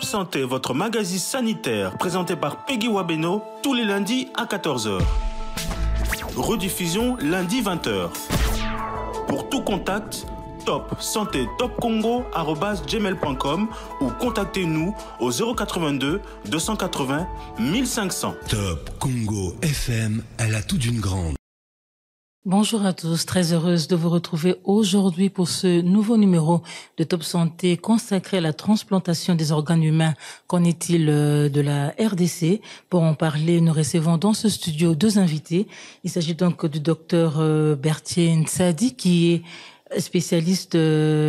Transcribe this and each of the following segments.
Santé, votre magazine sanitaire, présenté par Peggy Wabeno, tous les lundis à 14h. Rediffusion lundi 20h. Pour tout contact, Top Santé Top Congo @gmail.com ou contactez-nous au 082 280 1500. Top Congo FM, elle a tout d'une grande. Bonjour à tous, très heureuse de vous retrouver aujourd'hui pour ce nouveau numéro de Top Santé consacré à la transplantation des organes humains. Qu'en est-il de la RDC? Pour en parler, nous recevons dans ce studio deux invités. Il s'agit donc du docteur Berthier Nsadi qui est spécialiste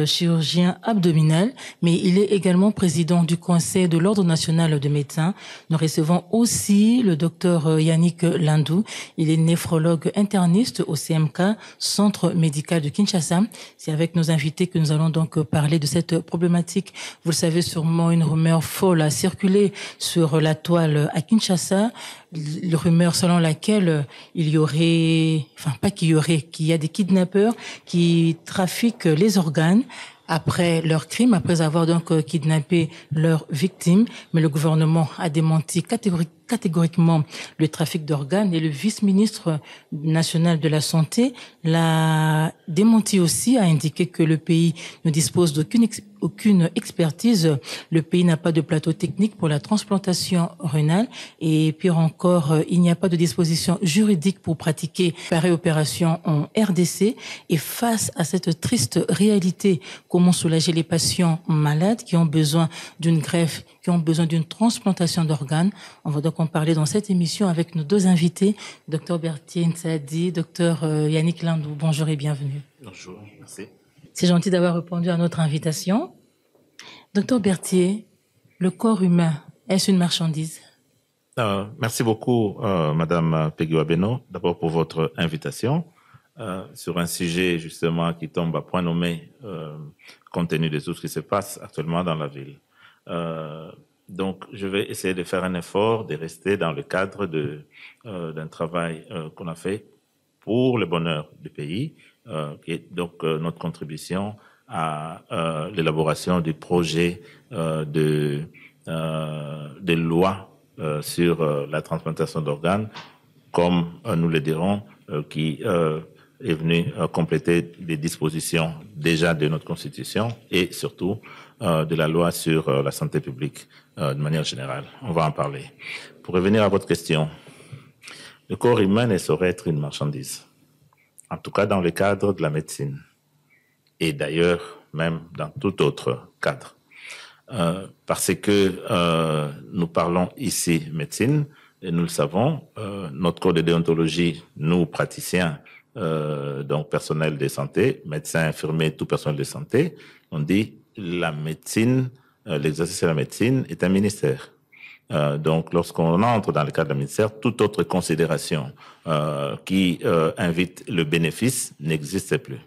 chirurgien abdominal, mais il est également président du Conseil de l'Ordre national de médecins. Nous recevons aussi le docteur Yannick Landou. Il est néphrologue interniste au CMK, Centre médical de Kinshasa. C'est avec nos invités que nous allons donc parler de cette problématique. Vous le savez sûrement, une rumeur folle a circulé sur la toile à Kinshasa. Une rumeur selon laquelle il y aurait, qu'il y a des kidnappeurs qui trafiquent les organes après leur crime, après avoir donc kidnappé leurs victimes. Mais le gouvernement a démenti catégoriquement le trafic d'organes et le vice-ministre national de la Santé l'a démenti aussi, a indiqué que le pays ne dispose d'aucune expertise. Le pays n'a pas de plateau technique pour la transplantation rénale et pire encore, il n'y a pas de disposition juridique pour pratiquer pareille opération en RDC. Et face à cette triste réalité, comment soulager les patients malades qui ont besoin d'une greffe, qui ont besoin d'une transplantation d'organes? On va donc en parler dans cette émission avec nos deux invités, Dr Berthier Nsadi, Dr Yannick Landou. Bonjour et bienvenue. Bonjour, merci. C'est gentil d'avoir répondu à notre invitation. Docteur Berthier, le corps humain, est-ce une marchandise? Merci beaucoup, Madame Peggy Wabeno, d'abord pour votre invitation sur un sujet justement qui tombe à point nommé compte tenu de tout ce qui se passe actuellement dans la ville. Donc, je vais essayer de faire un effort, de rester dans le cadre d'un travail qu'on a fait pour le bonheur du pays, qui est donc notre contribution à l'élaboration du projet de loi sur la transplantation d'organes, comme nous le dirons, qui est venu compléter les dispositions déjà de notre Constitution et surtout de la loi sur la santé publique de manière générale. On va en parler. Pour revenir à votre question, le corps humain ne saurait être une marchandise, en tout cas dans le cadre de la médecine et d'ailleurs même dans tout autre cadre. Parce que nous parlons ici médecine et nous le savons, notre code de déontologie, nous praticiens, donc personnel de santé, médecins, infirmiers, tout personnel de santé, on dit la médecine, l'exercice de la médecine est un ministère. Donc, lorsqu'on entre dans le cadre d'un ministère, toute autre considération qui invite le bénéfice n'existe plus.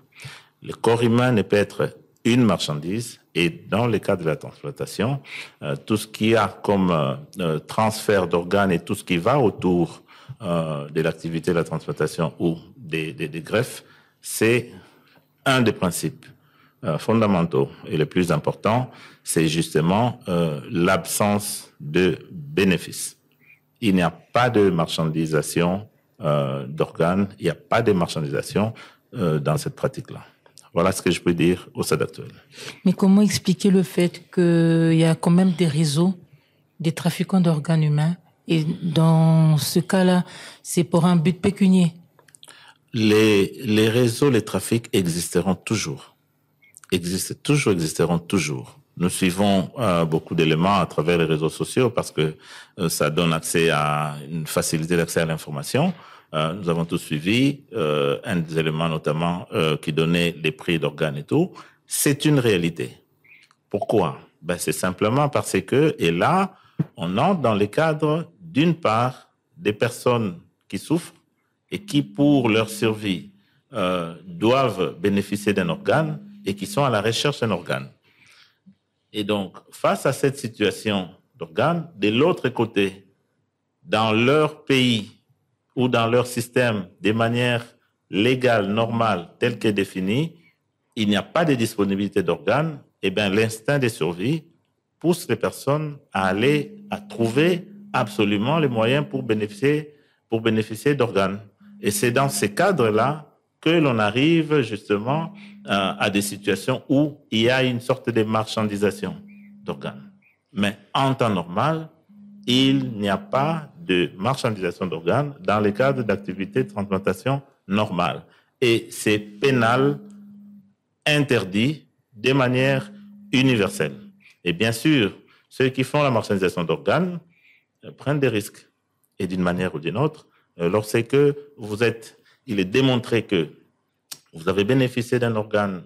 Le corps humain ne peut être une marchandise et dans le cadre de la transplantation, tout ce qu'il y a comme transfert d'organes et tout ce qui va autour de l'activité de la transplantation ou des greffes, c'est un des principes fondamentaux et les plus importants, c'est justement l'absence de bénéfice. Il n'y a pas de marchandisation d'organes, il n'y a pas de marchandisation dans cette pratique-là. Voilà ce que je peux dire au stade actuel. Mais comment expliquer le fait qu'il y a quand même des réseaux, des trafiquants d'organes humains, et dans ce cas-là, c'est pour un but pécunier? Les réseaux, les trafics existeront toujours. Existeront toujours. Nous suivons beaucoup d'éléments à travers les réseaux sociaux parce que ça donne accès à une facilité d'accès à l'information. Nous avons tous suivi un des éléments notamment qui donnait les prix d'organes et tout. C'est une réalité. Pourquoi? C'est simplement parce que, et là, on entre dans le cadre, d'une part, des personnes qui souffrent et qui, pour leur survie, doivent bénéficier d'un organe et qui sont à la recherche d'un organe. Et donc, face à cette situation d'organes, de l'autre côté, dans leur pays ou dans leur système, de manière légale, normale, telle qu'elle est définie, il n'y a pas de disponibilité d'organes, et bien l'instinct de survie pousse les personnes à trouver absolument les moyens pour bénéficier d'organes. Et c'est dans ces cadres-là que l'on arrive justement à des situations où il y a une sorte de marchandisation d'organes. Mais en temps normal, il n'y a pas de marchandisation d'organes dans le cadre d'activités de transplantation normales. Et c'est pénal, interdit de manière universelle. Et bien sûr, ceux qui font la marchandisation d'organes prennent des risques. Et d'une manière ou d'une autre, lorsque il est démontré que vous avez bénéficié d'un organe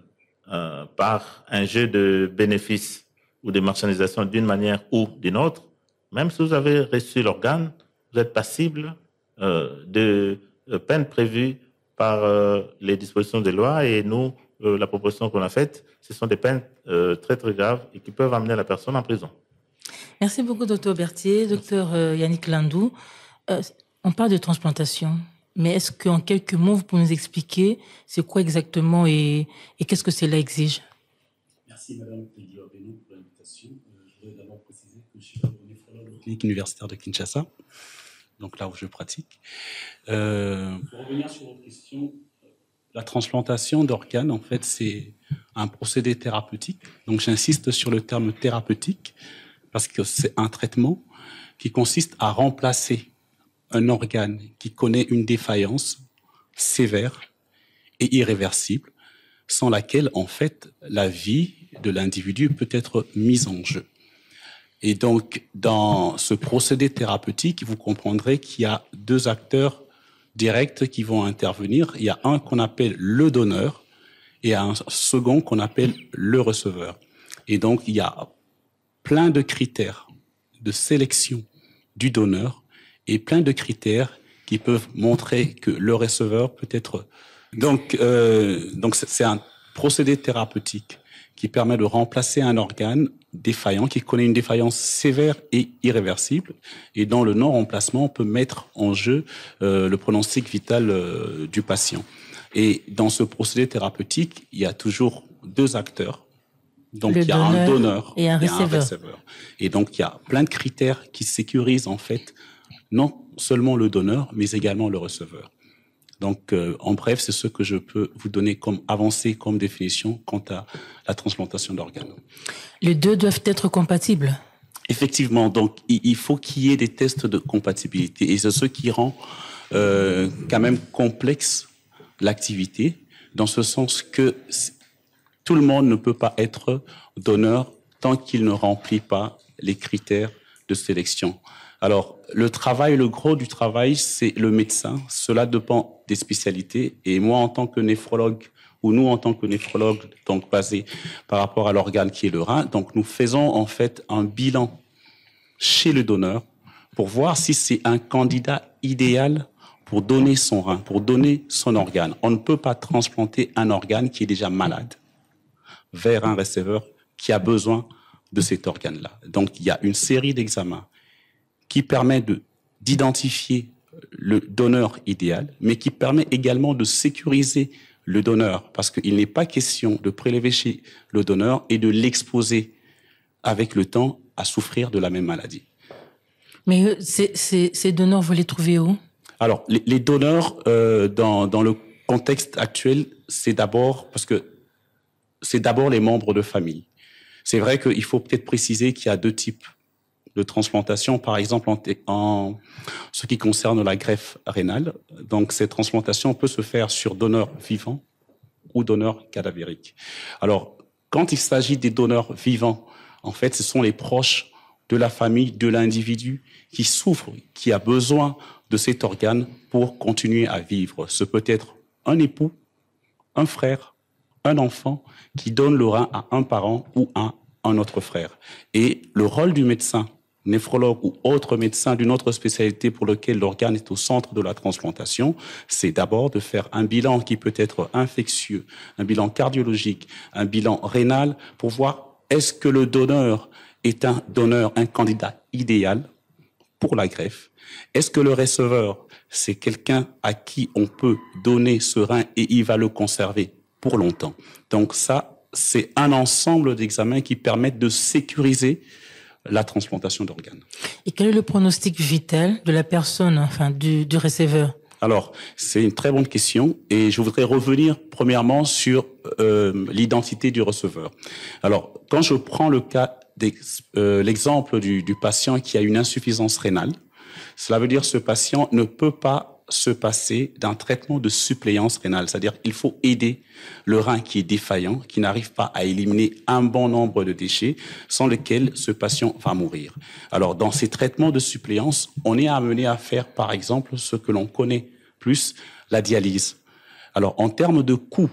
par un jeu de bénéfices ou de marchandisation d'une manière ou d'une autre, même si vous avez reçu l'organe, vous êtes passible de peines prévues par les dispositions des lois. Et nous, la proposition qu'on a faite, ce sont des peines très très graves et qui peuvent amener la personne en prison. Merci beaucoup, Dr Berthier. Dr Yannick Landou, on parle de transplantation, mais est-ce qu'en quelques mots, vous pouvez nous expliquer c'est quoi exactement et qu'est-ce que cela exige? Merci Madame Diop-Beno pour l'invitation. Je voudrais d'abord préciser que je suis néphrologue au clinique universitaire de Kinshasa, donc là où je pratique. Pour revenir sur votre question, la transplantation d'organes, en fait, c'est un procédé thérapeutique. Donc j'insiste sur le terme thérapeutique parce que c'est un traitement qui consiste à remplacer un organe qui connaît une défaillance sévère et irréversible, sans laquelle, en fait, la vie de l'individu peut être mise en jeu. Et donc, dans ce procédé thérapeutique, vous comprendrez qu'il y a deux acteurs directs qui vont intervenir. Il y a un qu'on appelle le donneur et un second qu'on appelle le receveur. Et donc, il y a plein de critères de sélection du donneur et plein de critères qui peuvent montrer que le receveur peut être... Donc c'est un procédé thérapeutique qui permet de remplacer un organe défaillant, qui connaît une défaillance sévère et irréversible. Et dans le non-remplacement, on peut mettre en jeu le pronostic vital du patient. Et dans ce procédé thérapeutique, il y a toujours deux acteurs. Donc, il y a un donneur et un receveur. Et donc, il y a plein de critères qui sécurisent, en fait, non seulement le donneur, mais également le receveur. Donc, en bref, c'est ce que je peux vous donner comme avancée, comme définition quant à la transplantation d'organes. Les deux doivent être compatibles. Effectivement. Donc, il faut qu'il y ait des tests de compatibilité. Et c'est ce qui rend quand même complexe l'activité, dans ce sens que tout le monde ne peut pas être donneur tant qu'il ne remplit pas les critères de sélection. Alors, le gros du travail, c'est le médecin. Cela dépend des spécialités. Et moi, en tant que néphrologue, ou nous, en tant que néphrologue, donc basé par rapport à l'organe qui est le rein, donc nous faisons en fait un bilan chez le donneur pour voir si c'est un candidat idéal pour donner son rein, pour donner son organe. On ne peut pas transplanter un organe qui est déjà malade vers un receveur qui a besoin de cet organe-là. Donc, il y a une série d'examens qui permet d'identifier le donneur idéal, mais qui permet également de sécuriser le donneur, parce qu'il n'est pas question de prélever chez le donneur et de l'exposer avec le temps à souffrir de la même maladie. Mais ces donneurs, vous les trouvez où? Alors, les donneurs, dans le contexte actuel, c'est d'abord les membres de famille. C'est vrai qu'il faut peut-être préciser qu'il y a deux types de transplantation, par exemple en ce qui concerne la greffe rénale. Donc, cette transplantation peut se faire sur donneur vivant ou donneur cadavérique. Alors, quand il s'agit des donneurs vivants, en fait, ce sont les proches de la famille, de l'individu qui souffre, qui a besoin de cet organe pour continuer à vivre. Ce peut être un époux, un frère, un enfant qui donne le rein à un parent ou à un autre frère. Et le rôle du médecin, néphrologue ou autre médecin d'une autre spécialité pour lequel l'organe est au centre de la transplantation, c'est d'abord de faire un bilan qui peut être infectieux, un bilan cardiologique, un bilan rénal, pour voir est-ce que le donneur est un candidat idéal pour la greffe. Est-ce que le receveur, c'est quelqu'un à qui on peut donner ce rein et il va le conserver pour longtemps. Donc ça, c'est un ensemble d'examens qui permettent de sécuriser la transplantation d'organes. Et quel est le pronostic vital de la personne, enfin du receveur? Alors, c'est une très bonne question et je voudrais revenir premièrement sur l'identité du receveur. Alors, quand je prends le cas l'exemple du patient qui a une insuffisance rénale, cela veut dire que ce patient ne peut pas se passer d'un traitement de suppléance rénale, c'est-à-dire qu'il faut aider le rein qui est défaillant, qui n'arrive pas à éliminer un bon nombre de déchets, sans lesquels ce patient va mourir. Alors, dans ces traitements de suppléance, on est amené à faire, par exemple, ce que l'on connaît plus, la dialyse. Alors, en termes de coûts,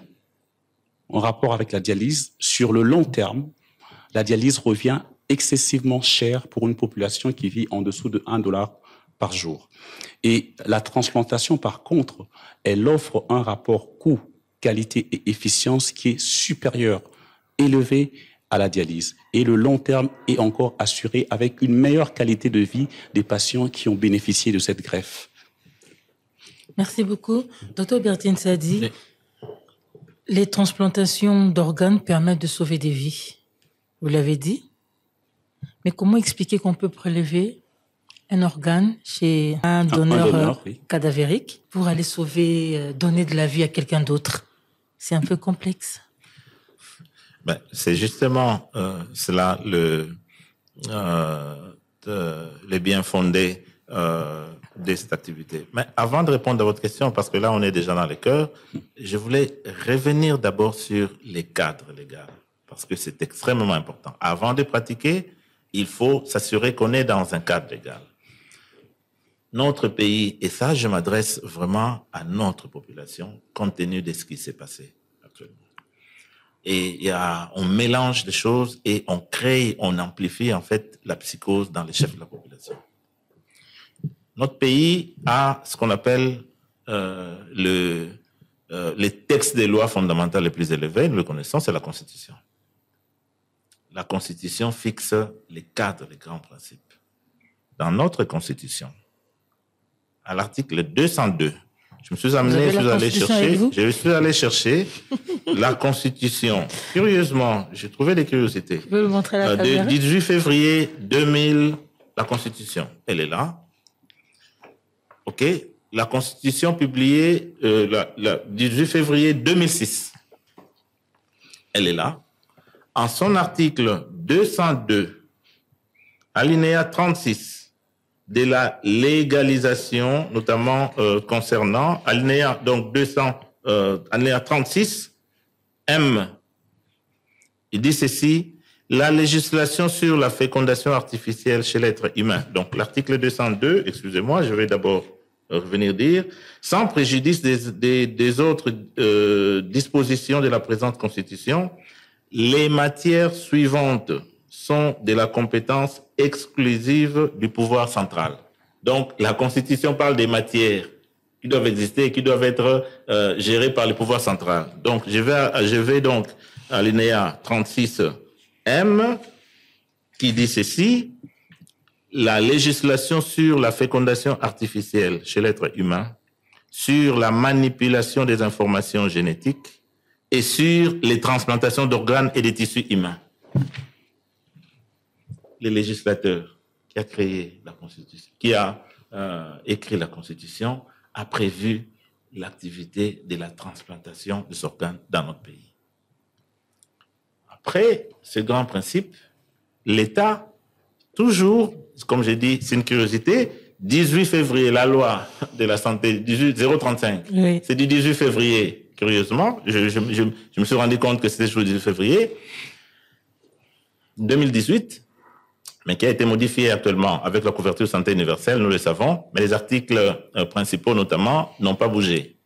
en rapport avec la dialyse, sur le long terme, la dialyse revient excessivement cher pour une population qui vit en dessous de $1 par jour. Et la transplantation, par contre, elle offre un rapport coût, qualité et efficience qui est supérieur, élevé à la dialyse. Et le long terme est encore assuré avec une meilleure qualité de vie des patients qui ont bénéficié de cette greffe. Merci beaucoup. Dr Bertin Sadi, les transplantations d'organes permettent de sauver des vies. Vous l'avez dit. Mais comment expliquer qu'on peut prélever un organe chez un donneur oui, cadavérique pour aller sauver, donner de la vie à quelqu'un d'autre? C'est un peu complexe. Ben, c'est justement cela le bien fondé de cette activité. Mais avant de répondre à votre question, parce que là on est déjà dans les cœurs, je voulais revenir d'abord sur les cadres légaux, parce que c'est extrêmement important. Avant de pratiquer, il faut s'assurer qu'on est dans un cadre légal. Notre pays, et ça je m'adresse vraiment à notre population, compte tenu de ce qui s'est passé actuellement. Et on mélange des choses et on crée, on amplifie en fait la psychose dans les chefs de la population. Notre pays a ce qu'on appelle les textes des lois fondamentales les plus élevés, nous le connaissons, c'est la Constitution. La Constitution fixe les cadres, les grands principes. Dans notre Constitution, à l'article 202, je suis allé chercher la Constitution. Curieusement, j'ai trouvé des curiosités. Tu peux me montrer la caméra? 18 février 2000, la Constitution, elle est là. OK. La Constitution publiée le 18 février 2006, elle est là. En son article 202, alinéa 36, de la légalisation, notamment concernant alinéa donc alinéa 36 M. Il dit ceci: la législation sur la fécondation artificielle chez l'être humain. Donc l'article 202, excusez-moi, je vais d'abord revenir dire, sans préjudice des autres dispositions de la présente Constitution, les matières suivantes sont de la compétence exclusive du pouvoir central. Donc, la Constitution parle des matières qui doivent exister et qui doivent être gérées par le pouvoir central. Donc, je vais donc à l'alinéa 36M qui dit ceci: la législation sur la fécondation artificielle chez l'être humain, sur la manipulation des informations génétiques et sur les transplantations d'organes et de tissus humains. Le législateur qui a créé la Constitution, qui a écrit la Constitution, a prévu l'activité de la transplantation des organes dans notre pays. Après ce grand principe, l'État, toujours, comme j'ai dit, c'est une curiosité, 18 février, la loi de la santé, 035, oui. C'est du 18 février, curieusement, je me suis rendu compte que c'était le 18 février 2018, mais qui a été modifié actuellement avec la couverture santé universelle, nous le savons, mais les articles principaux notamment n'ont pas bougé.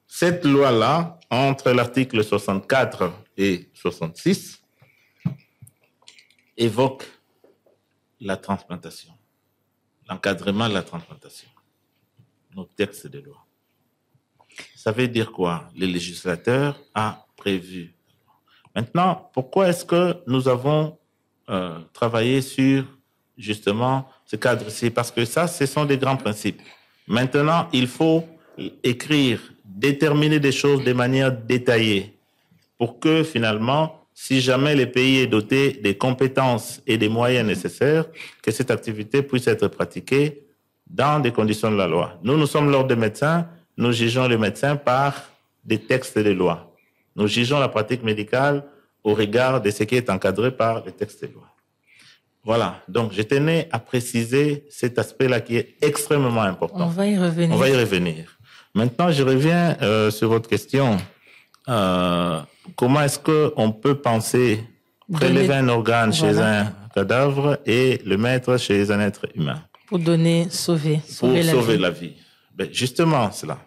Cette loi-là, entre l'article 64 et 66, évoque la transplantation, l'encadrement de la transplantation, nos textes de loi. Ça veut dire quoi? Le législateur a prévu. Maintenant, pourquoi est-ce que nous avons travailler sur justement ce cadre-ci, parce que ça, ce sont des grands principes. Maintenant, il faut écrire, déterminer des choses de manière détaillée pour que finalement si jamais le pays est doté des compétences et des moyens nécessaires, que cette activité puisse être pratiquée dans des conditions de la loi. Nous sommes l'ordre des médecins, nous jugeons les médecins par des textes et des lois. Nous jugeons la pratique médicale au regard de ce qui est encadré par les textes et lois. Voilà, donc je tenais à préciser cet aspect-là qui est extrêmement important. On va y revenir. On va y revenir. Maintenant, je reviens sur votre question. Comment est-ce qu'on peut penser prélever un organe chez un cadavre et le mettre chez un être humain? Pour sauver la vie. Ben, justement, cela.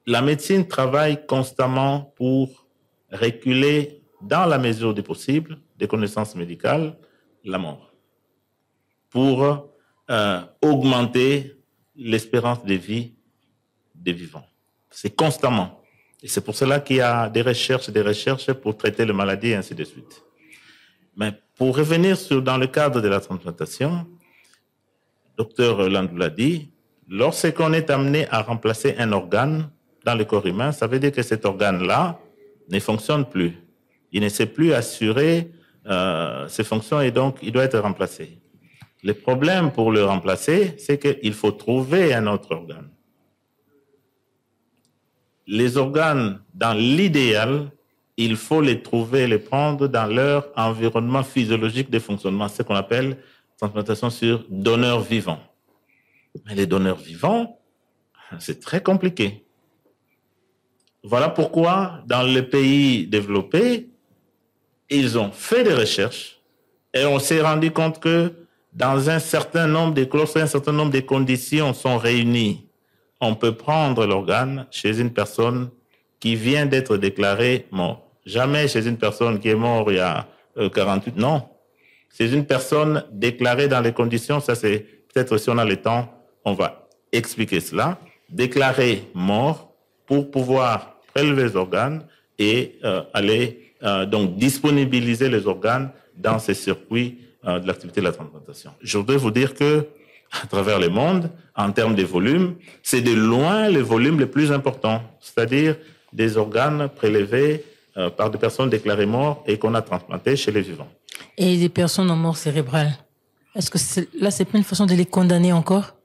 La médecine travaille constamment pour reculer, dans la mesure du possible, des connaissances médicales, la mort. Pour augmenter l'espérance de vie des vivants. C'est constamment. Et c'est pour cela qu'il y a des recherches pour traiter les maladies et ainsi de suite. Mais pour revenir dans le cadre de la transplantation, docteur Landou l'a dit, lorsqu'on est amené à remplacer un organe dans le corps humain, ça veut dire que cet organe-là ne fonctionne plus. Il ne sait plus assurer ses fonctions et donc il doit être remplacé. Le problème pour le remplacer, c'est qu'il faut trouver un autre organe. Les organes, dans l'idéal, il faut les trouver, les prendre dans leur environnement physiologique de fonctionnement, ce qu'on appelle transplantation sur donneurs vivants. Mais les donneurs vivants, c'est très compliqué. Voilà pourquoi, dans les pays développés, ils ont fait des recherches et on s'est rendu compte que dans un certain nombre de conditions sont réunies, on peut prendre l'organe chez une personne qui vient d'être déclarée morte. Jamais chez une personne qui est morte il y a 48, non. C'est une personne déclarée dans les conditions, ça c'est, peut-être si on a le temps, on va expliquer cela. Déclarée mort pour pouvoir prélever les organes et aller donc disponibiliser les organes dans ces circuits de l'activité de la transplantation. Je voudrais vous dire que à travers le monde, en termes de volume, c'est de loin le volume le plus important, c'est-à-dire des organes prélevés par des personnes déclarées mortes et qu'on a transplantés chez les vivants. Et des personnes en mort cérébrale, est-ce que c'est pas une façon de les condamner encore?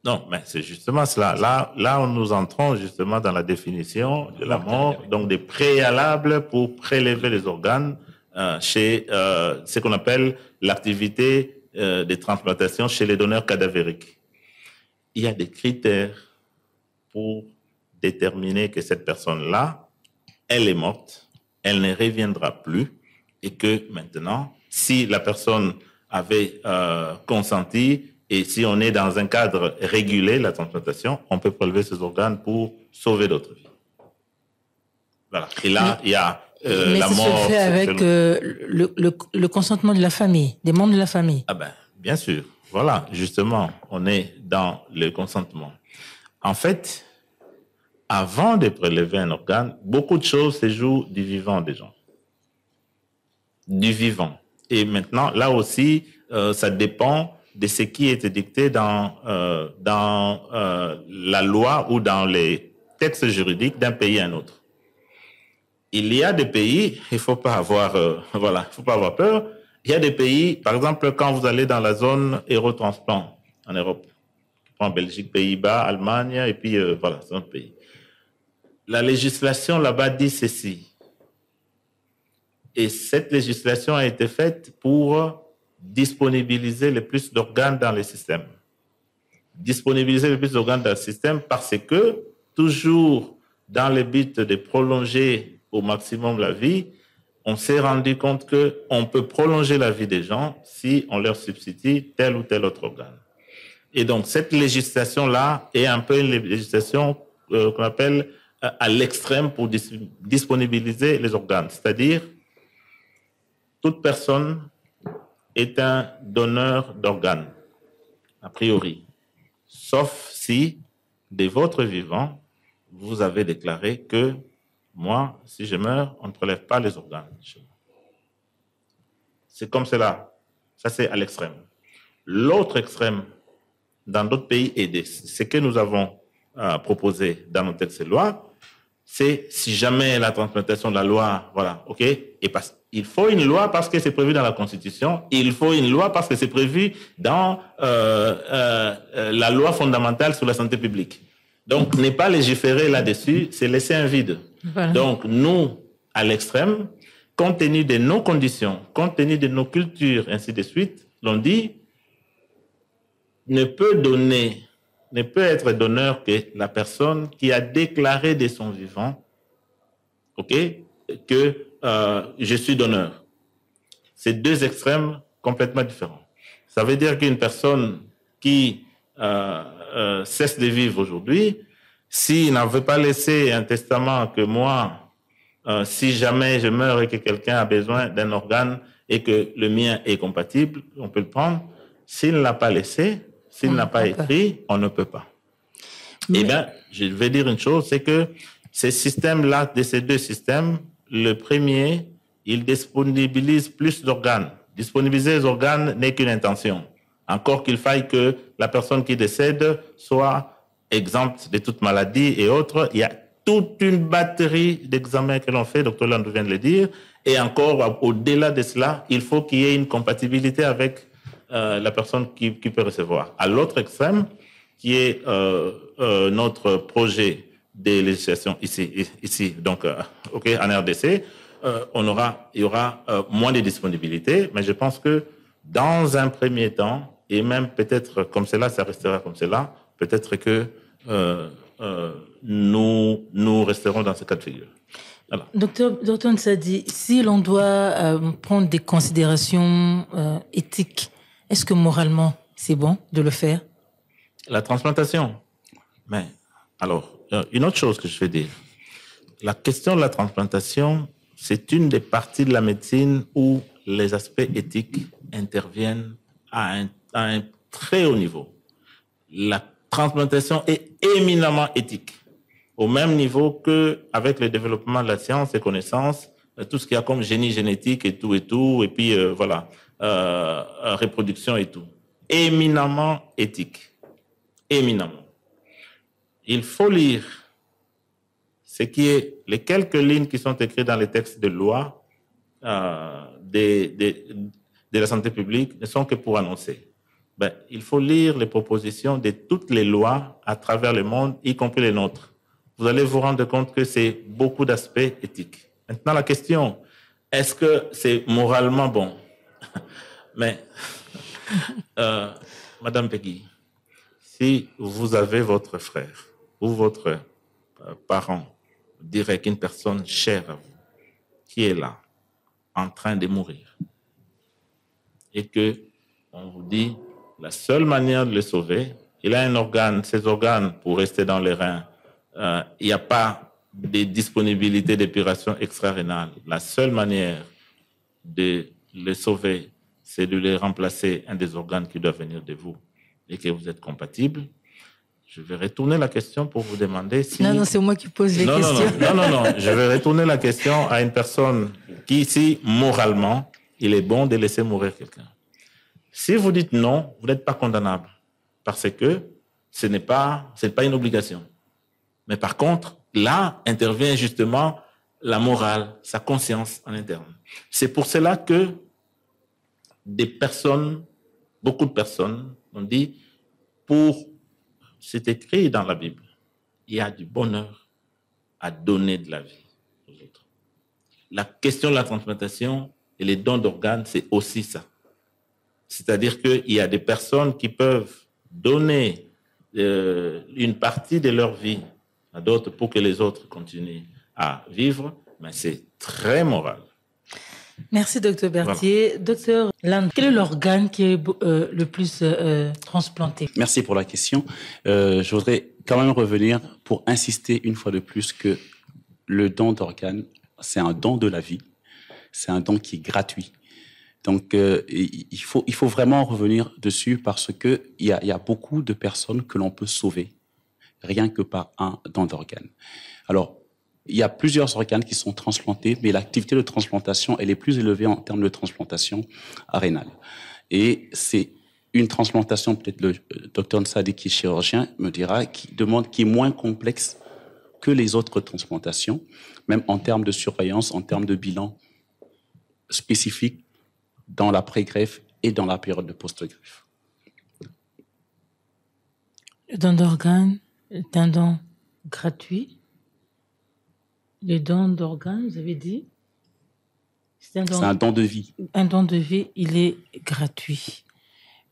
Non, mais c'est justement cela. Là, nous entrons justement dans la définition de la mort, donc des préalables pour prélever les organes chez ce qu'on appelle l'activité des transplantations chez les donneurs cadavériques. Il y a des critères pour déterminer que cette personne-là, elle est morte, elle ne reviendra plus et que maintenant, si la personne avait consenti et si on est dans un cadre régulé, la transplantation, on peut prélever ces organes pour sauver d'autres vies. Voilà. Et là, il y a la mort. Mais ça se fait avec le consentement de la famille, des membres de la famille. Ah ben, bien sûr. Voilà, justement, on est dans le consentement. En fait, avant de prélever un organe, beaucoup de choses se jouent du vivant des gens. Du vivant. Et maintenant, là aussi, ça dépend de ce qui est dicté dans la loi ou dans les textes juridiques d'un pays à un autre. Il y a des pays, il faut pas avoir peur. Il y a des pays, par exemple, quand vous allez dans la zone Eurotransplant en Europe, en Belgique, Pays-Bas, Allemagne, et puis voilà, c'est un pays. La législation là-bas dit ceci. Et cette législation a été faite pour disponibiliser le plus d'organes dans le système. Disponibiliser le plus d'organes dans le système parce que, toujours dans le but de prolonger au maximum la vie, on s'est rendu compte qu'on peut prolonger la vie des gens si on leur substitue tel ou tel autre organe. Et donc, cette législation-là est un peu une législation qu'on appelle à l'extrême pour disponibiliser les organes. C'est-à-dire, toute personne est un donneur d'organes, a priori. Sauf si, de votre vivant, vous avez déclaré que moi, si je meurs, on ne prélève pas les organes. C'est comme cela. Ça, c'est à l'extrême. L'autre extrême, dans d'autres pays, est ce que nous avons proposé dans nos textes et lois, c'est si jamais la transplantation de la loi, voilà, ok, il faut une loi parce que c'est prévu dans la Constitution, il faut une loi parce que c'est prévu dans la loi fondamentale sur la santé publique. Donc, ne pas légiférer là-dessus, c'est laisser un vide. Voilà. Donc, nous, à l'extrême, compte tenu de nos conditions, compte tenu de nos cultures, ainsi de suite, l'on dit, ne peut être donneur que la personne qui a déclaré de son vivant, ok, que je suis donneur. C'est deux extrêmes complètement différents. Ça veut dire qu'une personne qui cesse de vivre aujourd'hui, s'il n'avait pas laissé un testament que moi, si jamais je meurs et que quelqu'un a besoin d'un organe et que le mien est compatible, on peut le prendre. S'il ne l'a pas laissé, s'il n'a pas écrit, on ne peut pas. Mais... Eh bien, je vais dire une chose, c'est que ces systèmes-là, de ces deux systèmes, le premier, il disponibilise plus d'organes. Disponibiliser les organes n'est qu'une intention. Encore qu'il faille que la personne qui décède soit exempte de toute maladie et autres. Il y a toute une batterie d'examens que l'on fait, Dr. Landou vient de le dire, et encore au-delà de cela, il faut qu'il y ait une compatibilité avec la personne qui peut recevoir. À l'autre extrême, qui est notre projet de législation ici donc en RDC, il y aura moins de disponibilité, mais je pense que dans un premier temps, et même peut-être comme cela, ça restera comme cela, peut-être que nous resterons dans ce cas de figure. Voilà. Docteur Nsadi, si l'on doit prendre des considérations éthiques, est-ce que moralement, c'est bon de le faire? La transplantation. Mais, alors, une autre chose que je veux dire. La question de la transplantation, c'est une des parties de la médecine où les aspects éthiques interviennent à un très haut niveau. La transplantation est éminemment éthique, au même niveau qu'avec le développement de la science et connaissances, tout ce qu'il y a comme génie génétique et tout, et puis voilà, reproduction et tout. Éminemment éthique. Éminemment. Il faut lire ce qui est les quelques lignes qui sont écrites dans les textes de loi de la santé publique ne sont que pour annoncer. Ben, il faut lire les propositions de toutes les lois à travers le monde, y compris les nôtres. Vous allez vous rendre compte que c'est beaucoup d'aspects éthiques. Maintenant, la question, est-ce que c'est moralement bon? Mais, Madame Peggy, si vous avez votre frère ou votre parent, on dirait qu'une personne chère à vous, qui est là, en train de mourir, et que on vous dit, la seule manière de le sauver, il a un organe, ces organes, pour rester dans les reins, il n'y a pas de disponibilité d'épuration extra-rénale. La seule manière de le sauver, c'est de le remplacer un des organes qui doit venir de vous et que vous êtes compatible. Je vais retourner la question pour vous demander si... Non, c'est moi qui pose les questions. Non. Je vais retourner la question à une personne qui, si moralement, il est bon de laisser mourir quelqu'un. Si vous dites non, vous n'êtes pas condamnable parce que ce n'est pas une obligation. Mais par contre, là intervient justement la morale, sa conscience en interne. C'est pour cela que beaucoup de personnes ont dit, c'est écrit dans la Bible, il y a du bonheur à donner de la vie aux autres. La question de la transplantation et les dons d'organes, c'est aussi ça. C'est-à-dire qu'il y a des personnes qui peuvent donner une partie de leur vie à d'autres pour que les autres continuent à vivre, mais c'est très moral. Merci, Dr Berthier. Voilà. Docteur Land, quel est l'organe qui est le plus transplanté? Merci pour la question. Je voudrais quand même revenir pour insister une fois de plus que le don d'organes, c'est un don de la vie. C'est un don qui est gratuit. Donc, il faut vraiment revenir dessus parce que il y a beaucoup de personnes que l'on peut sauver rien que par un don d'organes. Alors, il y a plusieurs organes qui sont transplantés, mais l'activité de transplantation, elle est plus élevée en termes de transplantation rénale. Et c'est une transplantation, peut-être le docteur Nsadi qui est chirurgien me dira, qui est moins complexe que les autres transplantations, même en termes de surveillance, en termes de bilan spécifique dans la pré-greffe et dans la période de post-greffe. Le don d'organes est un don gratuit. Le don d'organes, vous avez dit? C'est un don de vie. Un don de vie, il est gratuit.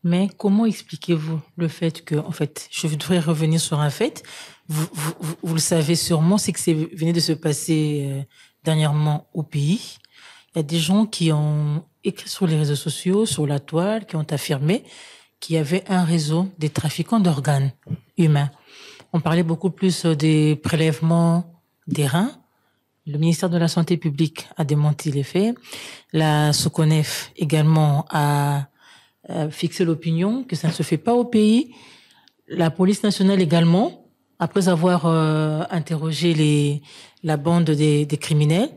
Mais comment expliquez-vous le fait que, en fait, je voudrais revenir sur un fait, vous le savez sûrement, c'est que c'est venu de se passer dernièrement au pays. Il y a des gens qui ont écrit sur les réseaux sociaux, sur la toile, qui ont affirmé qu'il y avait un réseau des trafiquants d'organes humains. On parlait beaucoup plus des prélèvements des reins. Le ministère de la Santé publique a démenti les faits. La SOCONEF également a fixé l'opinion que ça ne se fait pas au pays. La police nationale également, après avoir interrogé la bande des criminels,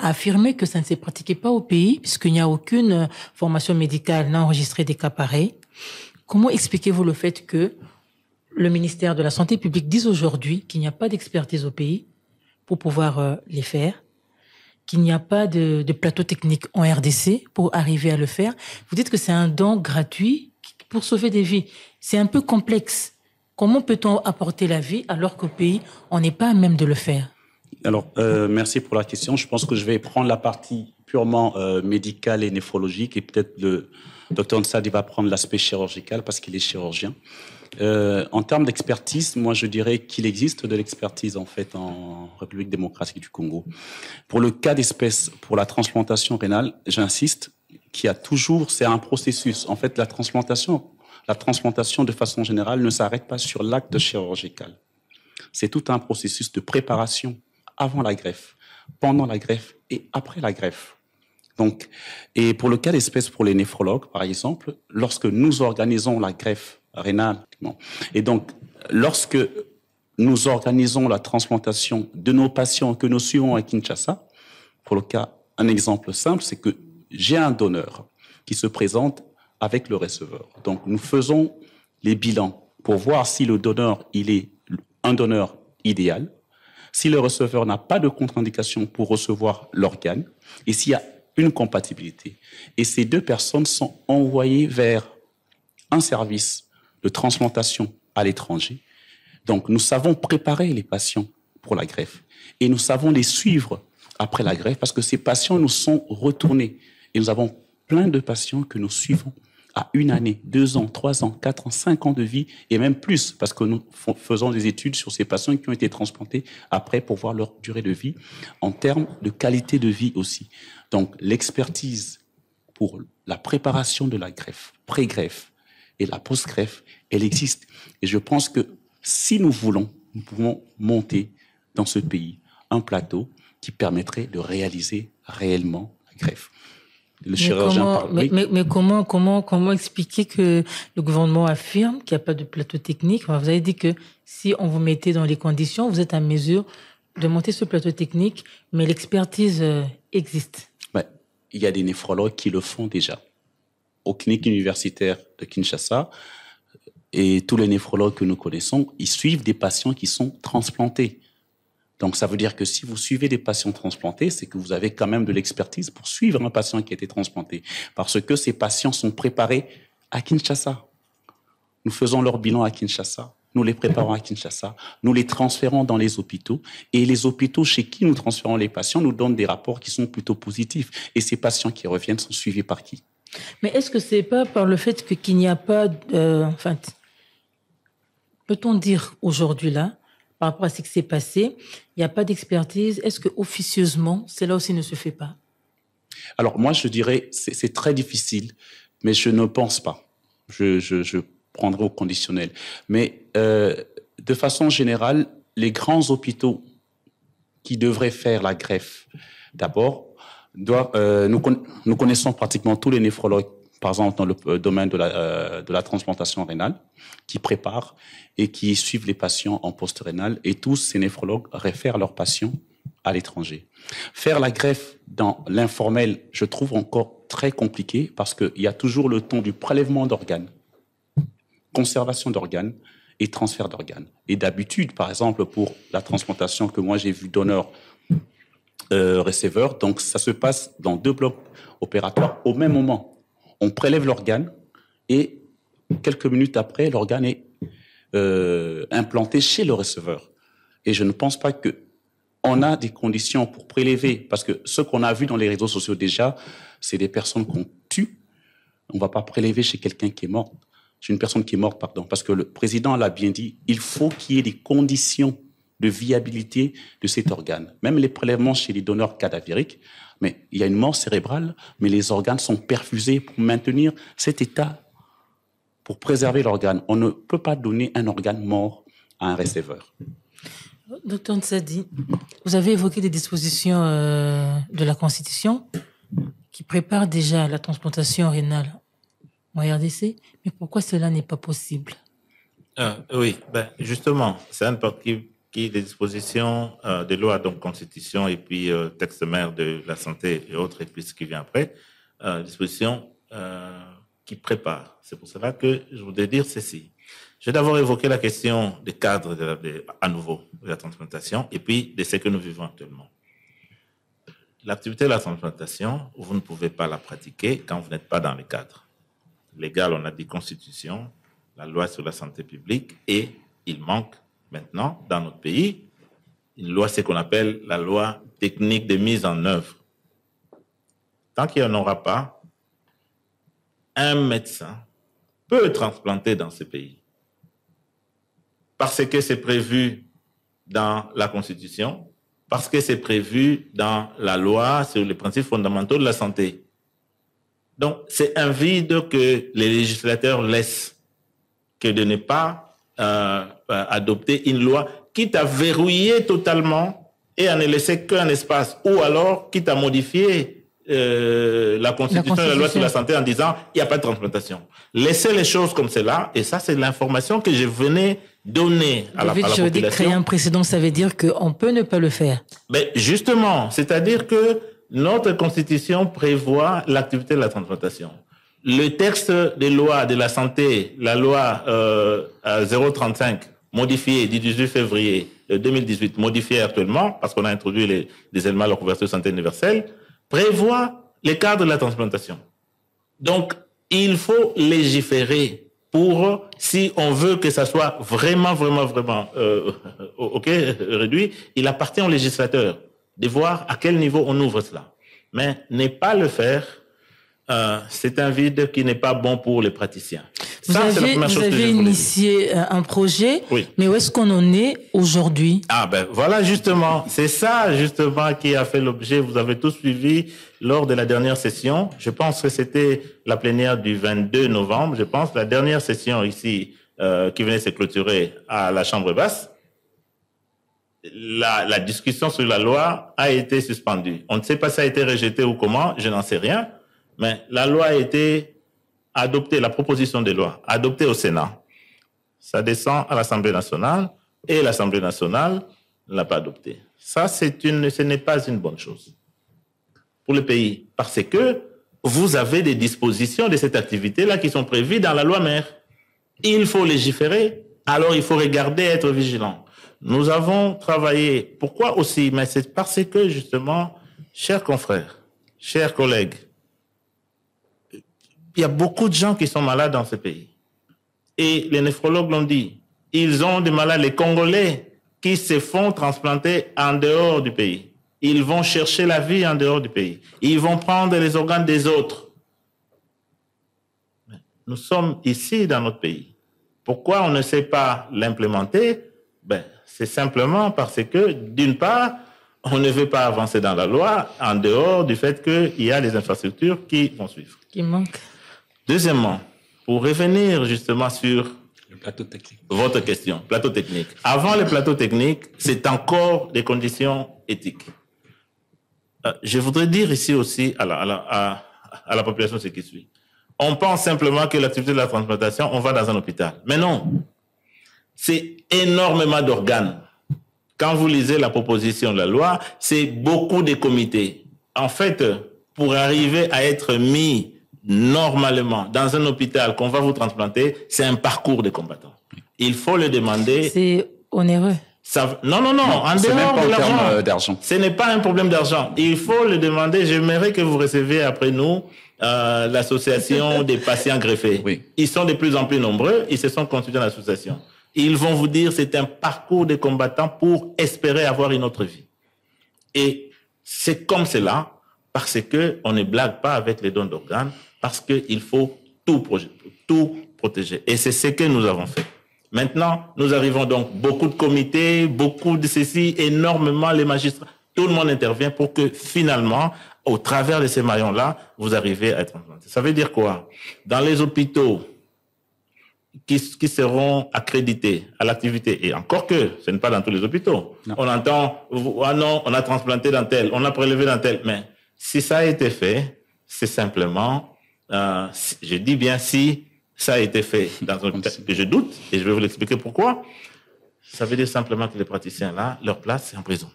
a affirmé que ça ne s'est pratiqué pas au pays puisqu'il n'y a aucune formation médicale n'a enregistré des cas pareils. Comment expliquez-vous le fait que le ministère de la Santé publique dise aujourd'hui qu'il n'y a pas d'expertise au pays pour pouvoir les faire, qu'il n'y a pas de plateau technique en RDC pour arriver à le faire? Vous dites que c'est un don gratuit pour sauver des vies. C'est un peu complexe. Comment peut-on apporter la vie alors qu'au pays, on n'est pas à même de le faire? Alors, merci pour la question. Je pense que je vais prendre la partie purement médicale et néphrologique et peut-être le Dr Nsadi va prendre l'aspect chirurgical parce qu'il est chirurgien. En termes d'expertise, moi je dirais qu'il existe de l'expertise en fait en République démocratique du Congo. Pour le cas d'espèce, pour la transplantation rénale, j'insiste qu'il y a toujours, c'est un processus. En fait, la transplantation de façon générale ne s'arrête pas sur l'acte chirurgical. C'est tout un processus de préparation avant la greffe, pendant la greffe et après la greffe. Donc, et pour le cas d'espèce pour les néphrologues, par exemple, lorsque nous organisons la greffe rénale, et donc lorsque nous organisons la transplantation de nos patients que nous suivons à Kinshasa, pour le cas, un exemple simple, c'est que j'ai un donneur qui se présente avec le receveur. Donc, nous faisons les bilans pour voir si le donneur, il est un donneur idéal, si le receveur n'a pas de contre-indication pour recevoir l'organe, et s'il y a une compatibilité. Et ces deux personnes sont envoyées vers un service de transplantation à l'étranger. Donc, nous savons préparer les patients pour la greffe et nous savons les suivre après la greffe parce que ces patients nous sont retournés. Et nous avons plein de patients que nous suivons à 1 année, 2 ans, 3 ans, 4 ans, 5 ans de vie et même plus parce que nous faisons des études sur ces patients qui ont été transplantés après pour voir leur durée de vie en termes de qualité de vie aussi. Donc, l'expertise pour la préparation de la greffe, pré-greffe et la post-greffe, elle existe. Et je pense que si nous voulons, nous pouvons monter dans ce pays un plateau qui permettrait de réaliser réellement la greffe. Le chirurgien parle. Mais comment expliquer que le gouvernement affirme qu'il n'y a pas de plateau technique? Vous avez dit que si on vous mettait dans les conditions, vous êtes à mesure de monter ce plateau technique, mais l'expertise existe. Il y a des néphrologues qui le font déjà. Aux cliniques universitaires de Kinshasa, et tous les néphrologues que nous connaissons, ils suivent des patients qui sont transplantés. Donc, ça veut dire que si vous suivez des patients transplantés, c'est que vous avez quand même de l'expertise pour suivre un patient qui a été transplanté. Parce que ces patients sont préparés à Kinshasa. Nous faisons leur bilan à Kinshasa. Nous les préparons à Kinshasa. Nous les transférons dans les hôpitaux. Et les hôpitaux chez qui nous transférons les patients nous donnent des rapports qui sont plutôt positifs. Et ces patients qui reviennent sont suivis par qui? Mais est-ce que c'est pas par le fait qu'il n'y a pas... peut-on dire aujourd'hui là, par rapport à ce qui s'est passé, il n'y a pas d'expertise? Est-ce que officieusement, cela aussi ne se fait pas? Alors moi, je dirais, c'est très difficile, mais je ne pense pas. Je prendrai au conditionnel. Mais de façon générale, les grands hôpitaux qui devraient faire la greffe, d'abord, nous connaissons pratiquement tous les néphrologues, par exemple dans le domaine de la transplantation rénale, qui préparent et qui suivent les patients en post-rénal, et tous ces néphrologues réfèrent leurs patients à l'étranger. Faire la greffe dans l'informel, je trouve encore très compliqué parce qu'il y a toujours le temps du prélèvement d'organes, conservation d'organes et transfert d'organes. Et d'habitude, par exemple, pour la transplantation que moi j'ai vue donneur-receveur, donc ça se passe dans 2 blocs opératoires au même moment. On prélève l'organe et quelques minutes après, l'organe est implanté chez le receveur. Et je ne pense pas qu'on a des conditions pour prélever, parce que ce qu'on a vu dans les réseaux sociaux déjà, c'est des personnes qu'on tue. On ne va pas prélever chez quelqu'un qui est mort. Chez une personne qui est morte, pardon. Parce que le président l'a bien dit, il faut qu'il y ait des conditions de viabilité de cet organe. Même les prélèvements chez les donneurs cadavériques, mais il y a une mort cérébrale, mais les organes sont perfusés pour maintenir cet état, pour préserver l'organe. On ne peut pas donner un organe mort à un receveur. Docteur Nsadi, vous avez évoqué des dispositions de la Constitution qui préparent déjà la transplantation rénale en RDC, mais pourquoi cela n'est pas possible? Oui, justement, c'est une partie des dispositions des lois, donc Constitution et puis texte mère de la santé et autres, et puis ce qui vient après, dispositions qui préparent. C'est pour cela que je voudrais dire ceci. Je vais d'abord évoquer la question des cadres à nouveau de la transplantation et puis de ce que nous vivons actuellement. L'activité de la transplantation, vous ne pouvez pas la pratiquer quand vous n'êtes pas dans les cadres. Légal, on a dit Constitution, la loi sur la santé publique, et il manque maintenant dans notre pays une loi, ce qu'on appelle la loi technique de mise en œuvre. Tant qu'il n'y en aura pas, un médecin peut transplanter dans ce pays. Parce que c'est prévu dans la Constitution, parce que c'est prévu dans la loi sur les principes fondamentaux de la santé. Donc, c'est un vide que les législateurs laissent, que de ne pas adopter une loi, quitte à verrouiller totalement et à ne laisser qu'un espace, ou alors quitte à modifier la Constitution et la loi sur la santé en disant il n'y a pas de transplantation. Laissez les choses comme cela, et ça, c'est l'information que je venais donner à la population. Je vais créer un précédent, ça veut dire qu'on peut ne pas le faire. Mais justement, c'est-à-dire que notre Constitution prévoit l'activité de la transplantation. Le texte des lois de la santé, la loi 035, modifiée du 18 février 2018, modifiée actuellement, parce qu'on a introduit des éléments à la couverture santé universelle, prévoit les cadres de la transplantation. Donc, il faut légiférer pour, si on veut que ça soit vraiment réduit, il appartient au législateur de voir à quel niveau on ouvre cela. Mais ne pas le faire, c'est un vide qui n'est pas bon pour les praticiens. Vous avez initié un projet, oui. Mais où est-ce qu'on en est aujourd'hui? Voilà justement, c'est ça justement qui a fait l'objet, vous avez tous suivi lors de la dernière session, je pense que c'était la plénière du 22 novembre, je pense, la dernière session ici qui venait se clôturer à la Chambre basse. La discussion sur la loi a été suspendue. On ne sait pas si ça a été rejeté ou comment, je n'en sais rien, mais la loi a été adoptée, la proposition de loi adoptée au Sénat. Ça descend à l'Assemblée nationale et l'Assemblée nationale ne l'a pas adoptée. Ça, ce n'est pas une bonne chose pour le pays, parce que vous avez des dispositions de cette activité-là qui sont prévues dans la loi mère. Il faut légiférer, alors il faut regarder, être vigilant. Nous avons travaillé. Pourquoi aussi? Mais c'est parce que, justement, chers confrères, chers collègues, il y a beaucoup de gens qui sont malades dans ce pays. Et les néphrologues l'ont dit. Ils ont des malades, les Congolais, qui se font transplanter en dehors du pays. Ils vont chercher la vie en dehors du pays. Ils vont prendre les organes des autres. Nous sommes ici dans notre pays. Pourquoi on ne sait pas l'implémenter? C'est simplement parce que, d'une part, on ne veut pas avancer dans la loi en dehors du fait qu'il y a des infrastructures qui vont suivre. Qui manquent. Deuxièmement, pour revenir justement sur le plateau technique. Votre question, plateau technique. Avant le plateau technique, c'est encore des conditions éthiques. Je voudrais dire ici aussi à la population ce qui suit. On pense simplement que l'activité de la transplantation, on va dans un hôpital. Mais non. C'est énormément d'organes. Quand vous lisez la proposition de la loi, c'est beaucoup de comités. En fait, pour arriver à être mis normalement dans un hôpital qu'on va vous transplanter, c'est un parcours de combattants. Il faut le demander. C'est onéreux. Non, en dehors de d'argent. Ce n'est pas un problème d'argent. Il faut le demander. J'aimerais que vous receviez après nous l'association des patients greffés. Oui. Ils sont de plus en plus nombreux. Ils se sont constitués dans l'association. Ils vont vous dire c'est un parcours de combattants pour espérer avoir une autre vie. Et c'est comme cela parce que on ne blague pas avec les dons d'organes, parce qu'il faut tout protéger. Et c'est ce que nous avons fait. Maintenant, nous arrivons donc, beaucoup de comités, beaucoup de ceci, énormément les magistrats, tout le monde intervient pour que finalement, au travers de ces maillons-là, vous arrivez à être implanté. Ça veut dire quoi? Dans les hôpitaux qui seront accrédités à l'activité, et encore que ce n'est pas dans tous les hôpitaux, non. On entend, ah non, on a transplanté dans tel, on a prélevé dans tel, mais si ça a été fait, c'est simplement, je dis bien si, ça a été fait dans un contexte que je doute, et je vais vous l'expliquer pourquoi. Ça veut dire simplement que les praticiens, là, leur place, c'est en prison.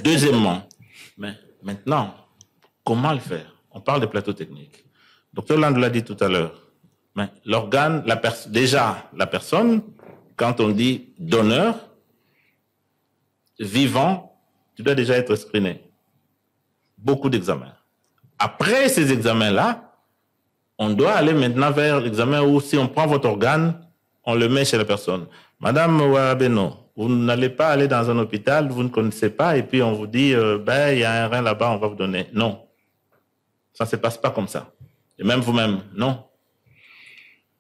Deuxièmement, mais maintenant, comment le faire? On parle de plateau technique. Dr Land l'a dit tout à l'heure. Mais l'organe, déjà, la personne, quand on dit donneur, vivant, tu dois déjà être screené. Beaucoup d'examens. Après ces examens-là, on doit aller maintenant vers l'examen où si on prend votre organe, on le met chez la personne. Madame Ouabeno, vous n'allez pas aller dans un hôpital, vous ne connaissez pas, et puis on vous dit, il y a un rein là-bas, on va vous donner. Non. Ça ne se passe pas comme ça. Et même vous-même, non.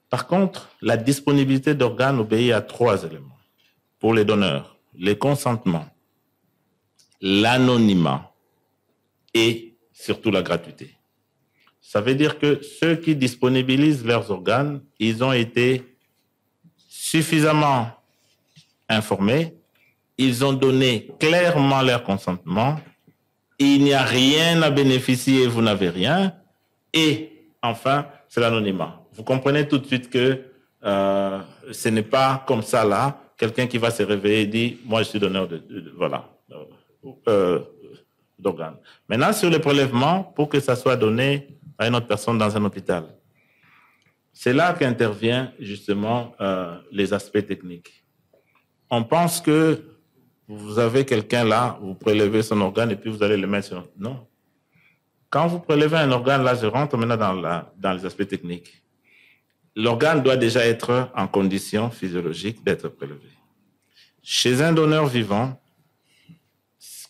Par contre, la disponibilité d'organes obéit à 3 éléments. Pour les donneurs, les consentements, l'anonymat et surtout la gratuité. Ça veut dire que ceux qui disponibilisent leurs organes, ils ont été suffisamment informés, ils ont donné clairement leur consentement, il n'y a rien à bénéficier, vous n'avez rien, et enfin, c'est l'anonymat. Vous comprenez tout de suite que ce n'est pas comme ça là, quelqu'un qui va se réveiller et dit, moi je suis donneur d'organes. Maintenant, sur le prélèvement, pour que ça soit donné à une autre personne dans un hôpital. C'est là qu'intervient justement les aspects techniques. On pense que vous avez quelqu'un là, vous prélevez son organe et puis vous allez le mettre sur... Non. Quand vous prélevez un organe, là, je rentre maintenant dans les aspects techniques. L'organe doit déjà être en condition physiologique d'être prélevé. Chez un donneur vivant,